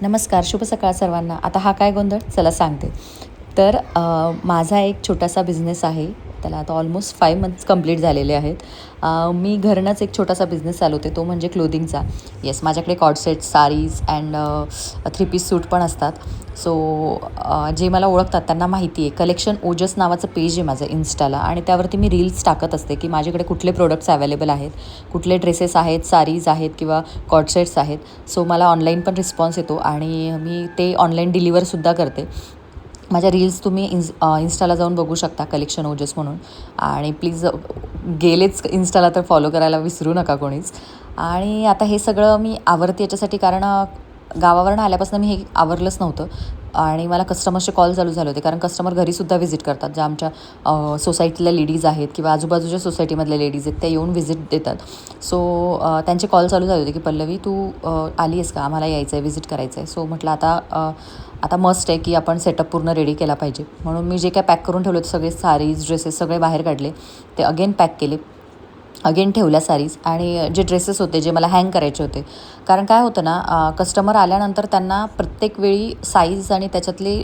नमस्कार, शुभ सकाळ सर्वांना. आता हा काय गोंधळ? चला सांगते. तर माझा एक छोटासा बिझनेस आहे. त्याला आता ऑलमोस्ट 5 मंथ्स कंप्लीट झालेले आहेत. मी घरूनच एक छोटासा बिझनेस चालवते, तो म्हणजे क्लोथिंगचा. येस, माझ्याकडे cord set, saris and 3 piece suit पण असतात. सो जे मला ओळखतात त्यांना माहिती आहे. कलेक्शन ओजस नावाचं पेज आहे माझं इन्स्टाला आणि त्यावरती मी रील्स टाकत असते, की माझ्याकडे कुठले प्रोडक्ट्स अवेलेबल आहेत, कुठले ड्रेसेस आहेत, साडीज आहेत किंवा कॉर्ड सेट्स आहेत. सो मला ऑनलाईन पण रिस्पॉन्स येतो आणि मी ते ऑनलाईन डिलिव्हरसुद्धा करते. माझ्या रील्स तुम्ही इन्स्टाला जाऊन बघू शकता, कलेक्शन ओजस म्हणून. आणि प्लीज गेलेच इन्स्टाला तर फॉलो करायला विसरू नका कोणीच. आणि आता हे सगळं मी आवरते याच्यासाठी, कारण गावावरून आल्यापासून मी हे आवरलंच नव्हतं आणि मला कस्टमर्सचे कॉल चालू झाले होते, कारण कस्टमर घरीसुद्धा व्हिजिट करतात. ज्या आमच्या सोसायटीतल्या लेडीज आहेत किंवा आजूबाजूच्या सोसायटीमधल्या लेडीज आहेत, त्या येऊन व्हिजिट देतात. सो त्यांचे कॉल चालू झाले होते, की पल्लवी तू आली आहेस का, आम्हाला यायचं आहे, व्हिजिट करायचं आहे. सो म्हटलं आता मस्ट आहे की आपण सेटअप पूर्ण रेडी केला पाहिजे. म्हणून मी जे काय पॅक करून ठेवले होते सगळे साडीज, ड्रेसेस सगळे बाहेर काढले, ते अगेन पॅक केले, अगेन ठेवल्या साडीज. आणि जे ड्रेसेस होते जे मला हँग करायचे होते, कारण काय होतं ना, कस्टमर आल्यानंतर त्यांना प्रत्येक वेळी साईज आणि त्याच्यातले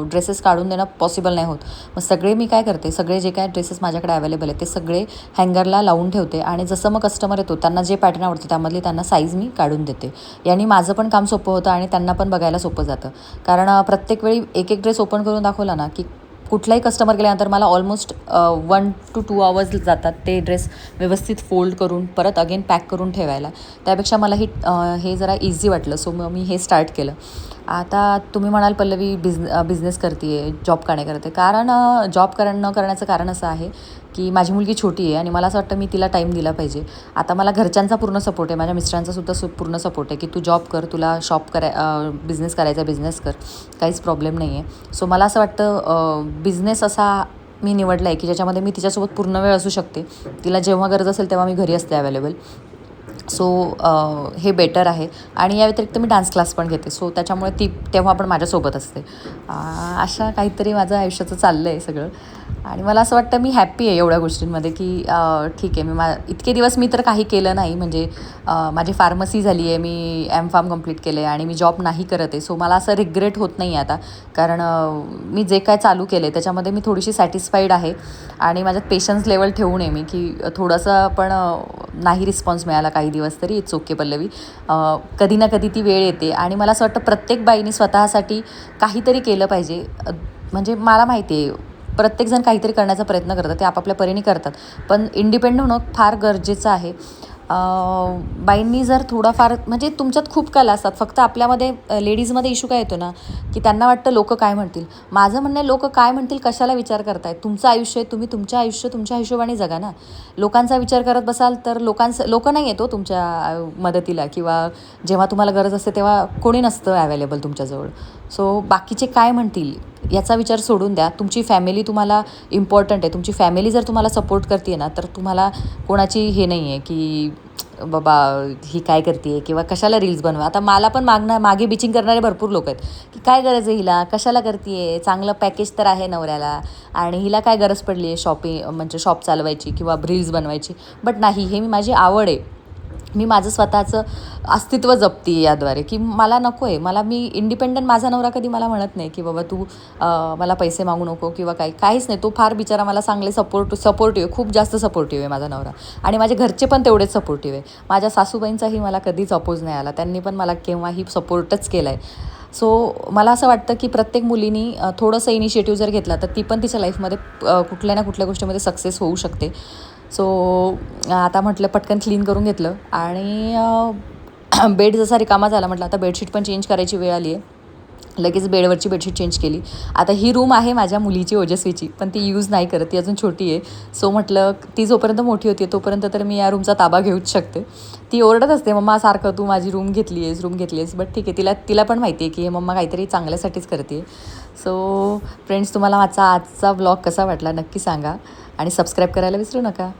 ड्रेसेस काढून देणं पॉसिबल नाही होत. मग सगळे मी काय करते, सगळे जे काय ड्रेसेस माझ्याकडे अवेलेबल आहेत ते सगळे हँगरला लावून ठेवते आणि जसं मग कस्टमर येतो त्यांना जे पॅटर्न आवडतं त्यामधली त्यांना साईज मी काढून देते. याने माझं पण काम सोपं होतं आणि त्यांना पण बघायला सोपं जातं. कारण प्रत्येक वेळी एक एक ड्रेस ओपन करून दाखवला ना, की कुठलाही कस्टमर गेल्यानंतर मला ऑलमोस्ट 1 to 2 आवर्स जातात ते ड्रेस व्यवस्थित फोल्ड करून परत अगेन पॅक करून ठेवायला. त्यापेक्षा मला हे जरा इझी वाटलं. सो मग मी हे स्टार्ट केलं. आता तुम्ही म्हणाल पल्लवी बिझनेस करते आहे, जॉब का नाही करते? कारण जॉब न करण्याचं कारण असं आहे की माझी मुलगी छोटी आहे आणि मला असं वाटतं मी तिला टाईम दिला पाहिजे. आता मला घरच्यांचा पूर्ण सपोर्ट आहे, माझ्या मिस्टरांचासुद्धा पूर्ण सपोर्ट आहे, की तू जॉब कर, तुला बिझनेस करायचा बिझनेस कर, काहीच प्रॉब्लेम नाही आहे. सो मला असं वाटतं बिझनेस असा मी निवडला आहे की ज्याच्यामध्ये मी तिच्यासोबत पूर्ण वेळ असू शकते. तिला जेव्हा गरज असेल तेव्हा मी घरी असते अवेलेबल. सो हे बेटर आहे. आणि या व्यतिरिक्त मी डान्स क्लास पण घेते, सो त्याच्यामुळे ती तेव्हा पण माझ्यासोबत असते. अशा काहीतरी माझं आयुष्याचं चाललं आहे सगळं. आणि मला असं वाटतं मी हॅप्पी आहे एवढ्या गोष्टींमध्ये, की ठीक आहे, इतके दिवस मी तर काही केलं नाही. म्हणजे माझी फार्मसी झाली आहे, मी M.Pharm कंप्लीट केलं आहे आणि मी जॉब नाही करत आहे. सो मला असं रिग्रेट होत नाही आहे आता, कारण मी जे काय चालू केलं आहे त्याच्यामध्ये मी थोडीशी सॅटिस्फाईड आहे. आणि माझ्यात पेशन्स लेवल ठेवून आहे मी, की थोडंसं पण नाही रिस्पॉन्स मिळाला काही दिवस तरी इट्स ओके पल्लवी. कधी ना कधी ती वेळ येते आणि मला असं वाटतं प्रत्येक बाईने स्वतःसाठी काहीतरी केलं पाहिजे. म्हणजे मला माहिती आहे प्रत्येकजण काहीतरी करण्याचा प्रयत्न करतात, ते आपापल्या परीने करतात, पण इंडिपेंडंट होणं फार गरजेचं आहे. बाईंनी जर थोडाफार, म्हणजे तुमच्यात खूप कला असतात, फक्त आपल्यामध्ये लेडीजमध्ये इश्यू काय येतो ना, की त्यांना वाटतं लोकं काय म्हणतील. माझं म्हणणं आहे, लोकं काय म्हणतील कशाला विचार करताय? तुमचं आयुष्य आहे, तुम्ही तुमचं आयुष्य तुमच्या हिशोबाने जगा ना. लोकांचा विचार करत बसाल तर लोकं नाही येतो तुमच्या मदतीला, किंवा जेव्हा तुम्हाला गरज असते तेव्हा कोणी नसतं अवेलेबल तुमच्याजवळ. सो बाकीचे काय म्हणतील याचा विचार सोडून द्या. तुमची फॅमिली तुम्हाला इम्पॉर्टंट आहे. तुमची फॅमिली जर तुम्हाला सपोर्ट करते आहे ना, तर तुम्हाला कोणाची हे नाही आहे की बाबा ही काय करते आहे किंवा कशाला रील्स बनवा. आता मला पण मागे बिचिंग करणारे भरपूर लोक आहेत, की काय गरज आहे हिला, कशाला करते आहे, चांगलं पॅकेज तर आहे नवऱ्याला आणि हिला काय गरज पडली आहे म्हणजे शॉप चालवायची किंवा रील्स बनवायची. बट नाही, हे माझी आवड आहे. मी माझं स्वतःचं अस्तित्व जपते याद्वारे, की मला नको आहे, मी इंडिपेंडंट. माझा नवरा कधी मला म्हणत नाही की बाबा तू मला पैसे मागू नको किंवा काहीच नाही. तो फार बिचारा मला चांगले सपोर्टिव्ह, खूप जास्त सपोर्टिव्ह आहे माझा नवरा. आणि माझे घरचे पण तेवढेच सपोर्टिव्ह आहे. माझ्या सासूबाईंचाही मला कधीच अपोज नाही आला, त्यांनी पण मला केव्हाही सपोर्टच केला आहे. सो मला असं वाटतं की प्रत्येक मुलीनी थोडंसं इनिशिएटिव्ह जर घेतला तर ती पण तिच्या लाईफमध्ये कुठल्या ना कुठल्या गोष्टीमध्ये सक्सेस होऊ शकते. सो आता म्हटलं पटकन क्लीन करून घेतलं आणि बेड जसा रिकामा झाला, म्हटलं आता बेडशीट पण चेंज करायची वेळ आली आहे. लगेच बेडवरची बेडशीट चेंज केली. आता ही रूम आहे माझ्या मुलीची, ओजस्वीची, पण ती यूज नाही करत, ती अजून छोटी आहे. सो म्हटलं ती जोपर्यंत मोठी होती तोपर्यंत तर मी या रूमचा ताबा घेऊच शकते. ती ओरडत असते, मम्मा सारखं तू माझी रूम घेतली आहेस. बट ठीक आहे, तिला पण माहिती आहे की हे मम्मा काहीतरी चांगल्यासाठीच करते. सो फ्रेंड्स, तुम्हाला माझा आजचा ब्लॉग कसा वाटला नक्की सांगा आणि सबस्क्राईब करायला विसरू नका.